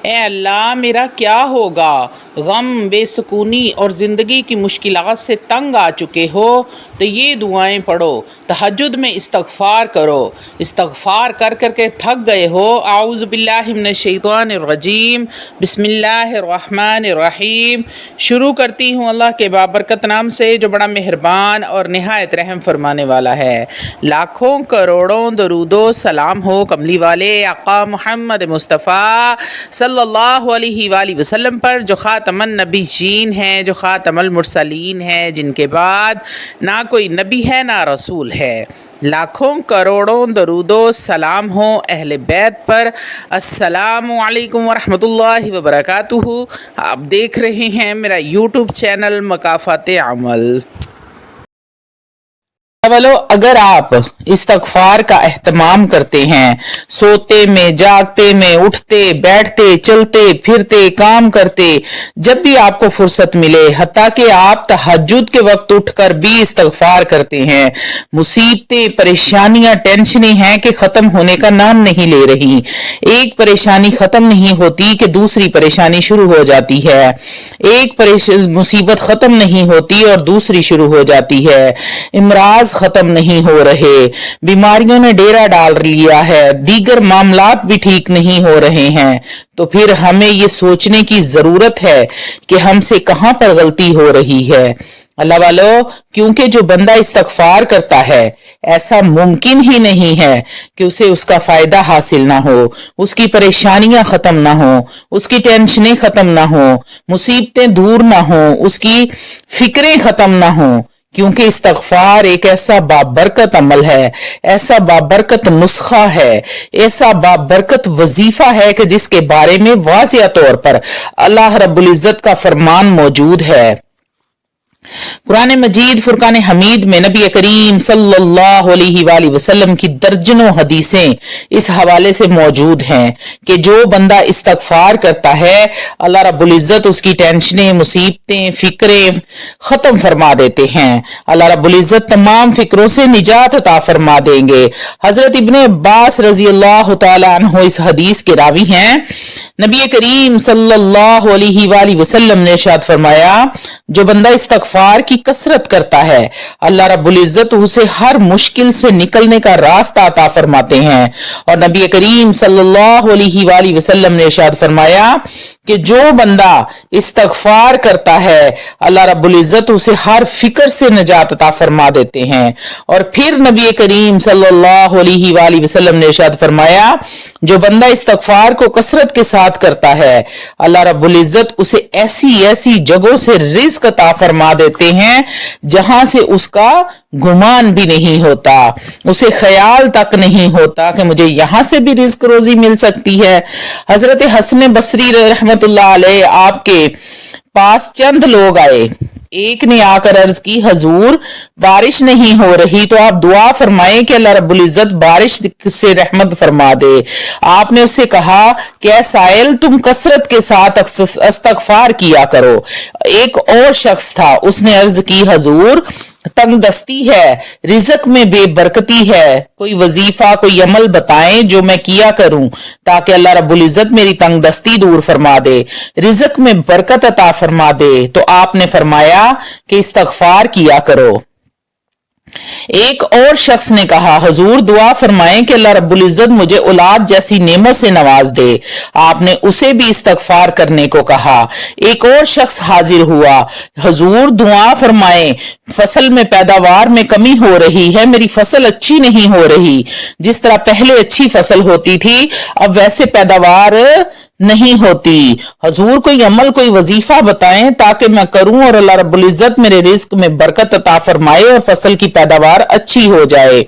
اے اللہ میرا کیا ہوگا، غم بے سکونی اور زندگی کی مشکلات سے تنگ آ چکے ہو تو یہ دعائیں پڑھو، تہجد میں استغفار کرو، استغفار کر کر کے تھک گئے ہو۔ اعوذ باللہ من الشیطان الرجیم، بسم اللہ الرحمن الرحیم۔ شروع کرتی ہوں اللہ کے بابرکت نام سے جو بڑا مہربان اور نہایت رحم فرمانے والا ہے۔ لاکھوں کروڑوں درود و سلام ہو کملی والے آقا محمد مصطفیٰ صلی اللہ علیہ وآلہ وسلم پر، جو خاتم النبیین ہیں، جو خاتم المرسلین ہیں، جن کے بعد نہ کوئی نبی ہے نہ رسول ہے۔ لاکھوں کروڑوں درود و سلام ہو اہل بیت پر۔ السلام علیکم ورحمۃ اللہ وبرکاتہ۔ آپ دیکھ رہے ہیں میرا یوٹیوب چینل مکافات عمل۔ اگر آپ استغفار کا اہتمام کرتے ہیں، سوتے میں، جاگتے میں، اٹھتے بیٹھتے چلتے پھرتے کام کرتے، جب بھی آپ کو فرصت ملے، حتیٰ کہ آپ تہجد کے وقت اٹھ کر بھی استغفار کرتے ہیں، مصیبتیں، پریشانیاں، ٹینشنیں ہیں کہ ختم ہونے کا نام نہیں لے رہی، ایک پریشانی ختم نہیں ہوتی کہ دوسری پریشانی شروع ہو جاتی ہے، ایک مصیبت ختم نہیں ہوتی اور دوسری شروع ہو جاتی ہے، امراض ختم نہیں ہو رہے، بیماریوں نے ڈیرا ڈال لیا ہے، دیگر معاملات بھی ٹھیک نہیں ہو رہے ہیں، تو پھر ہمیں یہ سوچنے کی ضرورت ہے کہ ہم سے کہاں پر غلطی ہو رہی ہے۔ اللہ والو، کیونکہ جو بندہ استغفار کرتا ہے، ایسا ممکن ہی نہیں ہے کہ اسے اس کا فائدہ حاصل نہ ہو، اس کی پریشانیاں ختم نہ ہو، اس کی ٹینشنیں ختم نہ ہو، مصیبتیں دور نہ ہوں، اس کی فکریں ختم نہ ہوں، کیونکہ استغفار ایک ایسا بابرکت عمل ہے، ایسا بابرکت نسخہ ہے، ایسا بابرکت وظیفہ ہے کہ جس کے بارے میں واضح طور پر اللہ رب العزت کا فرمان موجود ہے۔ قرآن مجید فرقان حمید میں نبی کریم صلی اللہ علیہ وآلہ وسلم کی درجنوں حدیثیں اس حوالے سے موجود ہیں کہ جو بندہ استغفار کرتا ہے، اللہ رب العزت اس کی ٹینشنیں، مصیبتیں، فکریں ختم فرما دیتے ہیں، اللہ رب العزت تمام فکروں سے نجات عطا فرما دیں گے۔ حضرت ابن عباس رضی اللہ تعالی عنہ اس حدیث کے راوی ہیں۔ نبی کریم صلی اللہ علیہ وآلہ وسلم نے ارشاد فرمایا، جو بندہ استغفار کی کثرت کرتا ہے، اللہ رب العزت اسے ہر مشکل سے نکلنے کا راستہ عطا فرماتے ہیں۔ اور نبی کریم صلی اللہ علیہ وآلہ وسلم نے ارشاد فرمایا کہ جو بندہ استغفار کرتا ہے، اللہ رب العزت اسے ہر فکر سے نجات عطا فرما دیتے ہیں۔ اور پھر نبی کریم صلی اللہ علیہ وآلہ وسلم نے ارشاد فرمایا، جو بندہ استغفار کو کثرت کے ساتھ کرتا ہے، اللہ رب العزت اسے ایسی ایسی جگہوں سے رزق عطا فرما دیتے ہیں جہاں سے اس کا گمان بھی نہیں ہوتا، اسے خیال تک نہیں ہوتا کہ مجھے یہاں سے بھی رزق روزی مل سکتی ہے۔ حضرت حسن بصری رحمت اللہ علیہ آپ کے پاس چند لوگ آئے، ایک نے آ کر عرض کی، حضور بارش نہیں ہو رہی تو آپ دعا فرمائیں کہ اللہ رب العزت بارش سے رحمت فرما دے۔ آپ نے اس سے کہا کہ اے سائل، تم کثرت کے ساتھ استغفار کیا کرو۔ ایک اور شخص تھا، اس نے عرض کی، حضور تنگ دستی ہے، رزق میں بے برکتی ہے، کوئی وظیفہ کوئی عمل بتائیں جو میں کیا کروں تاکہ اللہ رب العزت میری تنگ دستی دور فرما دے، رزق میں برکت عطا فرما دے۔ تو آپ نے فرمایا کہ استغفار کیا کرو۔ ایک اور شخص نے کہا، حضور دعا فرمائیں کہ اللہ رب العزت مجھے اولاد جیسی نعمت سے نواز دے۔ آپ نے اسے بھی استغفار کرنے کو کہا۔ ایک اور شخص حاضر ہوا، حضور دعا فرمائیں، فصل میں پیداوار میں کمی ہو رہی ہے، میری فصل اچھی نہیں ہو رہی، جس طرح پہلے اچھی فصل ہوتی تھی اب ویسے پیداوار نہیں ہوتی، حضور کوئی عمل کوئی وظیفہ بتائیں تاکہ میں کروں اور اللہ رب العزت میرے رزق میں برکت عطا فرمائے اور فصل کی پیداوار اچھی ہو جائے۔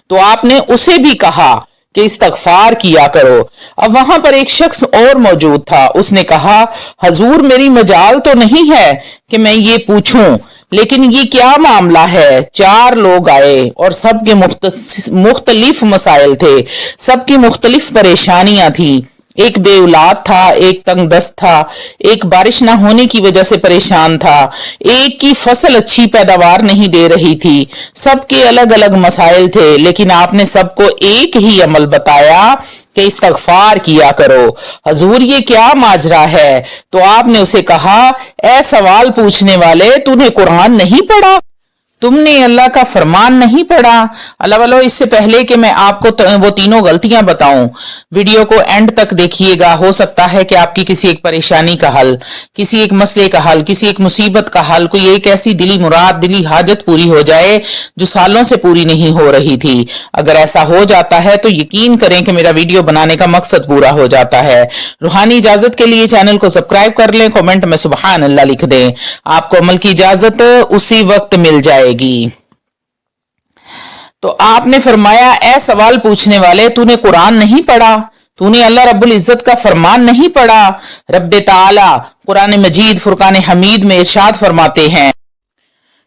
تو آپ نے اسے بھی کہا کہ استغفار کیا کرو۔ اب وہاں پر ایک شخص اور موجود تھا، اس نے کہا، حضور میری مجال تو نہیں ہے کہ میں یہ پوچھوں، لیکن یہ کیا معاملہ ہے؟ چار لوگ آئے اور سب کے مختلف مسائل تھے، سب کی مختلف پریشانیاں تھیں، ایک بے اولاد تھا، ایک تنگ دست تھا، ایک بارش نہ ہونے کی وجہ سے پریشان تھا، ایک کی فصل اچھی پیداوار نہیں دے رہی تھی، سب کے الگ الگ مسائل تھے، لیکن آپ نے سب کو ایک ہی عمل بتایا कि इस्तगफार किया करो। हजूर ये क्या माजरा है? तो आपने उसे कहा, ए सवाल पूछने वाले, तूने कुरान नहीं पढ़ा? तुमने अल्लाह का फरमान नहीं पढ़ा? अल्लाह वालों, इससे पहले कि मैं आपको वो तीनों गलतियां बताऊं, वीडियो को एंड तक देखिएगा। हो सकता है कि आपकी किसी एक परेशानी का हल, किसी एक मसले का हल, किसी एक मुसीबत का हल, कोई एक ऐसी दिली मुराद, दिली हाजत पूरी हो जाए जो सालों से पूरी नहीं हो रही थी। अगर ऐसा हो जाता है तो यकीन करें कि मेरा वीडियो बनाने का मकसद पूरा हो जाता है। रूहानी इजाजत के लिए चैनल को सब्सक्राइब कर लें, कमेंट में सुबहान अल्लाह लिख दें। आपको अमल की इजाजत उसी वक्त मिल जाएगी। तो आपने फरमाया, ए सवाल पूछने वाले, तूने कुरान नहीं पढ़ा? तूने अल्लाह रब्बुल इज्जत का फरमान नहीं पढ़ा? रब्बे ताला कुरान मजीद फुरकान हमीद में इरशाद फरमाते हैं,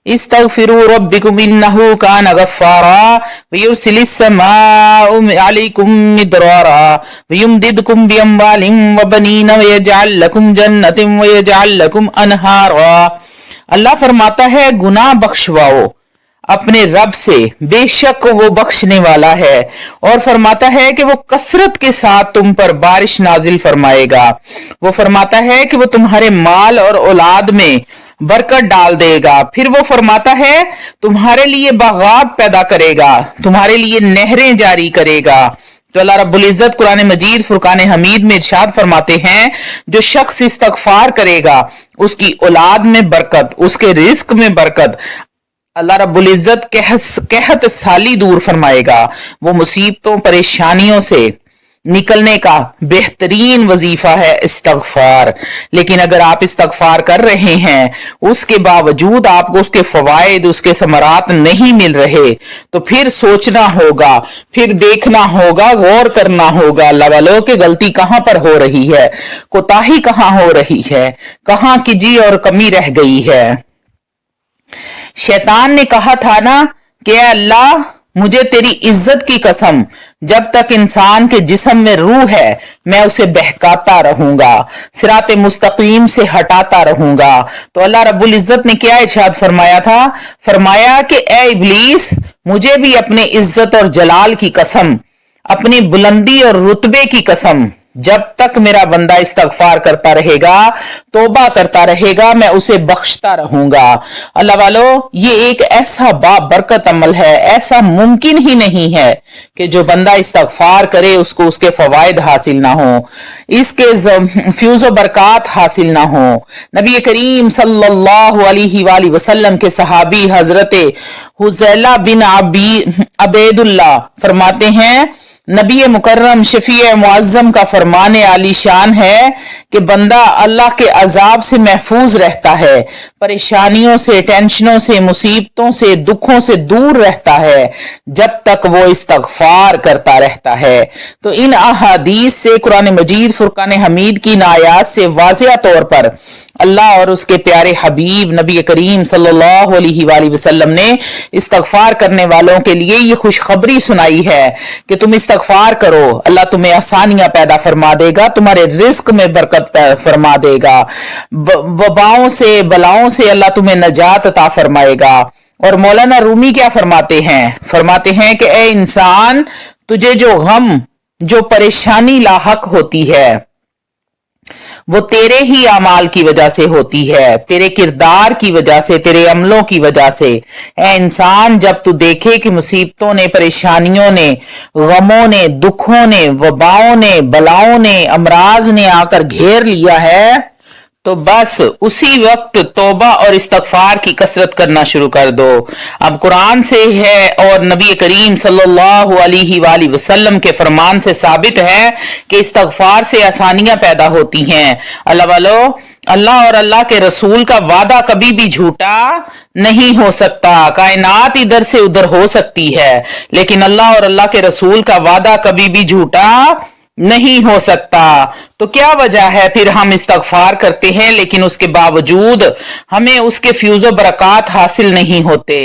इस्तगफिरू रब्बिकुम इन्नहु कान गफ्फारा वयुरसिलिस समाअ अलैकुम मिदरारा वयुमदिदकुम बिअम्वालिन वबनीन वयजअल लकुम जन्नतिन वयजअल लकुम अनहारा। अल्लाह फरमाता है, गुनाह बख्शवाओ अपने रब से, बेशक वो बख्शने वाला है। और फरमाता है कि वो कसरत के साथ तुम पर बारिश नाजिल फरमाएगा। वो फरमाता है कि वो तुम्हारे माल और औलाद में बरकत डाल देगा। फिर वो फरमाता है तुम्हारे लिए बागात पैदा करेगा, तुम्हारे लिए नहरें जारी करेगा। तो अल्लाह रब्बुल इज्जत कुरान मजीद फुरकान हमीद में इरशाद फरमाते हैं, जो शख्स इस्तगफार करेगा उसकी औलाद में बरकत, उसके रिस्क में बरकत अल्लाह रब्बुल इज्जत कहत साली दूर फरमाएगा। वो मुसीबतों परेशानियों से निकलने का बेहतरीन वजीफा है इस्तगफार। लेकिन अगर आप इस्तगफार कर रहे हैं, उसके बावजूद आपको उसके फवायद, उसके समरात नहीं मिल रहे, तो फिर सोचना होगा, फिर देखना होगा, गौर करना होगा अल्लाह वालों की गलती कहां पर हो रही है, कोताही कहां हो रही है, कहां की जी और कमी रह गई है। शैतान ने कहा था ना कि अल्लाह, मुझे तेरी इज्जत की कसम, जब तक इंसान के जिस्म में रूह है मैं उसे बहकाता रहूंगा, सिराते मुस्तकीम से हटाता रहूंगा। तो अल्लाह रब्बुल इज्जत ने क्या इरशाद फरमाया था? फरमाया कि ए इब्लीस, मुझे भी अपने इज्जत और जलाल की कसम, अपनी बुलंदी और रुतबे की कसम, जब तक मेरा बंदा इस्तगफार करता रहेगा, तौबा करता रहेगा, मैं उसे बख्शता रहूंगा। अल्लाह वालों, ये एक ऐसा बाबरकत अमल है, ऐसा मुमकिन ही नहीं है कि जो बंदा इस्तगफार करे उसको उसके फवायद हासिल ना हो, इसके फ्यूज़ो बरकत हासिल ना हो। नबी करीम सल्लल्लाहु अलैहि वसल्लम के सहाबी हजरत हुज़ैला बिन अबैदुल्लाह फरमाते हैं, नबी मुकर्रम शफी मुअज्जम का फरमान आलीशान है कि बंदा अल्लाह के अजाब से महफूज रहता है, परेशानियों से, टेंशनों से, मुसीबतों से, दुखों से दूर रहता है जब तक वो इस्तगफार करता रहता है। तो इन अहादीस से, कुरान मजीद फुरकान हमीद की इन आयात से वाज़िह तौर पर अल्लाह और उसके प्यारे हबीब नबी करीम सल्लल्लाहु अलैहि वसल्लम ने इस्तगफार करने वालों के लिए ये खुशखबरी सुनाई है कि तुम इस्तगफार करो, अल्लाह तुम्हें आसानियां पैदा फरमा देगा, तुम्हारे रिस्क में बरकत फरमा देगा, वबाओं से, बलाओं से अल्लाह तुम्हें नजात अता फरमाएगा। और मौलाना रूमी क्या फरमाते हैं कि ए इंसान, तुझे जो गम, जो परेशानी लाहक होती है वो तेरे ही अमाल की वजह से होती है, तेरे किरदार की वजह से, तेरे अमलों की वजह से। ऐ इंसान, जब तू देखे कि मुसीबतों ने, परेशानियों ने, गमों ने, दुखों ने, वबाओं ने, बलाओं ने, अमराज ने आकर घेर लिया है, तो बस उसी वक्त तौबा और इस्तगफार की कसरत करना शुरू कर दो। अब कुरान से है और नबी करीम सल्लल्लाहु अलैहि वसल्लम के फरमान से साबित है कि इस्तगफार से आसानियां पैदा होती हैं। अल्लाह वालों, अल्लाह और अल्लाह के रसूल का वादा कभी भी झूठा नहीं हो सकता। कायनात इधर से उधर हो सकती है, लेकिन अल्लाह और अल्लाह के रसूल का वादा कभी भी झूठा नहीं हो सकता। तो क्या वजह है फिर हम इस्तगफार करते हैं लेकिन उसके बावजूद हमें उसके फ्यूज़ो बरकत हासिल नहीं होते?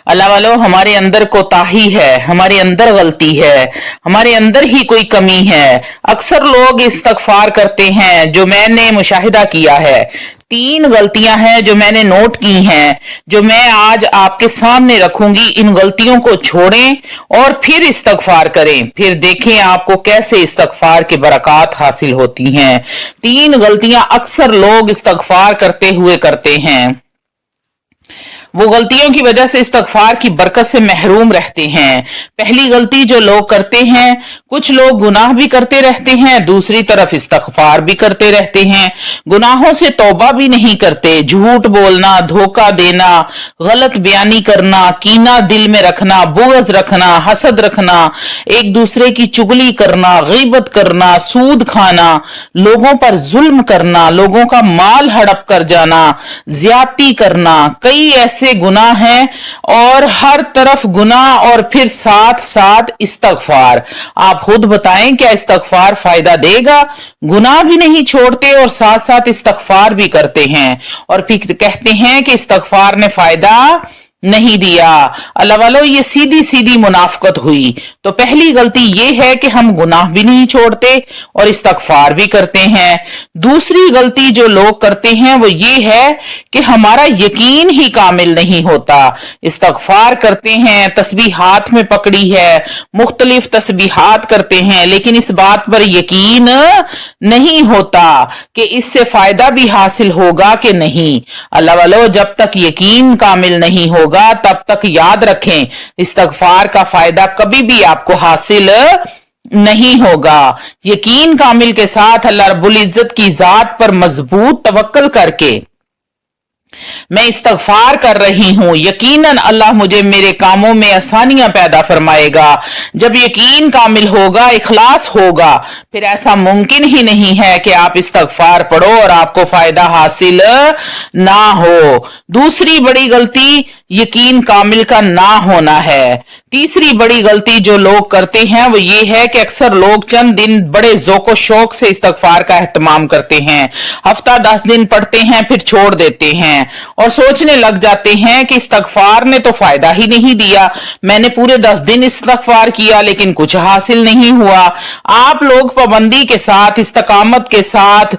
अल्लाह वालों, हमारे अंदर कोताही है, हमारे अंदर गलती है, हमारे अंदर ही कोई कमी है। अक्सर लोग इस्तगफार करते हैं, जो मैंने मुशाहिदा किया है। 3 गलतियां हैं जो मैंने नोट की हैं, जो मैं आज आपके सामने रखूंगी। इन गलतियों को छोड़ें और फिर इस्तगफार करें, फिर देखें आपको कैसे इस्तगफार की बरकत हासिल होती हैं। 3 गलतियां अक्सर लोग इस्तगफार करते हुए करते हैं, वो गलतियों की वजह से इस्तगफार की बरकत से महरूम रहते हैं। पहली गलती जो लोग करते हैं, कुछ लोग गुनाह भी करते रहते हैं, दूसरी तरफ इस्तगफार भी करते रहते हैं। गुनाहों से तौबा भी नहीं करते, झूठ बोलना, धोखा देना, गलत बयानी करना, कीना दिल में रखना, बुग़्ज़ रखना, हसद रखना, एक दूसरे की चुगली करना, गीबत करना, सूद खाना, लोगों पर जुल्म करना, लोगों का माल हड़प कर जाना, ज्यादती करना, कई ऐसे गुनाह हैं। और हर तरफ गुनाह और फिर साथ साथ इस्तगफार। आप खुद बताएं, क्या इस्तगफार फायदा देगा? गुनाह भी नहीं छोड़ते और साथ साथ इस्तगफार भी करते हैं और फिर कहते हैं कि इस्तगफार ने फायदा नहीं दिया। अल्लाह वालों, ये सीधी सीधी मुनाफकत हुई। तो पहली गलती ये है कि हम गुनाह भी नहीं छोड़ते और इस्तगफार भी करते हैं। दूसरी गलती जो लोग करते हैं वो ये है कि हमारा यकीन ही कामिल नहीं होता। इस्तगफार करते हैं, तस्बीह हाथ में पकड़ी है, मुख्तलिफ तस्बीहात करते हैं, लेकिन इस बात पर यकीन नहीं होता कि इससे फायदा भी हासिल होगा कि नहीं। अल्लाह वालों, जब तक यकीन कामिल नहीं होगा तब तक याद रखें, इस्तगफार का फायदा कभी भी आपको हासिल नहीं होगा। यकीन कामिल के साथ अल्लाह रब्बुल इज्जत की जात पर मजबूत तवक्कल करके मैं इस्तगफार कर रही हूं, यकीनन अल्लाह मुझे मेरे कामों में आसानियां पैदा फरमाएगा। जब यकीन कामिल होगा, इखलास होगा, फिर ऐसा मुमकिन ही नहीं है कि आप इस्तगफार पढ़ो और आपको फायदा हासिल ना हो। दूसरी बड़ी गलती यकीन कामिल का ना होना है। तीसरी बड़ी गलती जो लोग करते हैं वो ये है कि अक्सर लोग चंद दिन बड़े ज़ौक़ शौक से इस्तगफार का एहतमाम करते हैं, हफ्ता 10 दिन पढ़ते हैं, फिर छोड़ देते हैं और सोचने लग जाते हैं कि इस्तगफार ने तो फायदा ही नहीं दिया, मैंने पूरे 10 दिन इस्तगफार किया लेकिन कुछ हासिल नहीं हुआ। आप लोग पाबंदी के साथ, इस्तकामत के साथ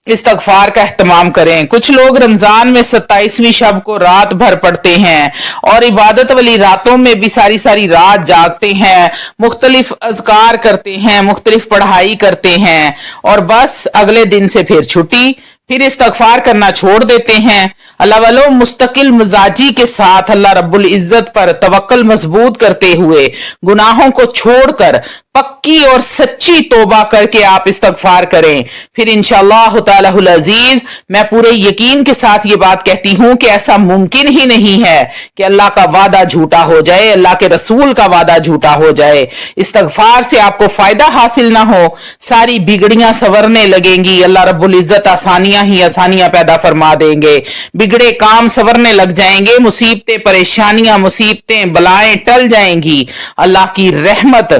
इस्तगफार का एहतमाम करें। कुछ लोग रमजान में 27वीं शब को रात भर पढ़ते हैं और इबादत वाली रातों में भी सारी सारी रात जागते हैं, मुख्तलिफ अज़कार करते हैं, मुख्तलिफ पढ़ाई करते हैं और बस अगले दिन से फिर छुट्टी, फिर इस्तगफार करना छोड़ देते हैं। अल्लाह वालों, मुस्तकिल मिजाजी के साथ अल्लाह रब्बुल इज्जत पर तवक्कल मजबूत करते हुए गुनाहों को छोड़कर पक्की और सच्ची तौबा करके आप इस्तगफार करें, फिर इंशाअल्लाह तालाहुल अजीज मैं पूरे यकीन के साथ ये बात कहती हूं कि ऐसा मुमकिन ही नहीं है कि अल्लाह का वादा झूठा हो जाए, अल्लाह के रसूल का वादा झूठा हो जाए। इस्तगफार से आपको फायदा हासिल ना हो, सारी बिगड़ियां संवरने लगेंगी, अल्लाह रब्बुल इज्जत आसानियां ही आसानियां पैदा फरमा देंगे, बिगड़े काम संवरने लग जाएंगे, मुसीबतें, परेशानियां, मुसीबतें, बलाएं टल जाएंगी, अल्लाह की रहमत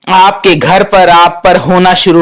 आपके घर पर, आप पर होना शुरू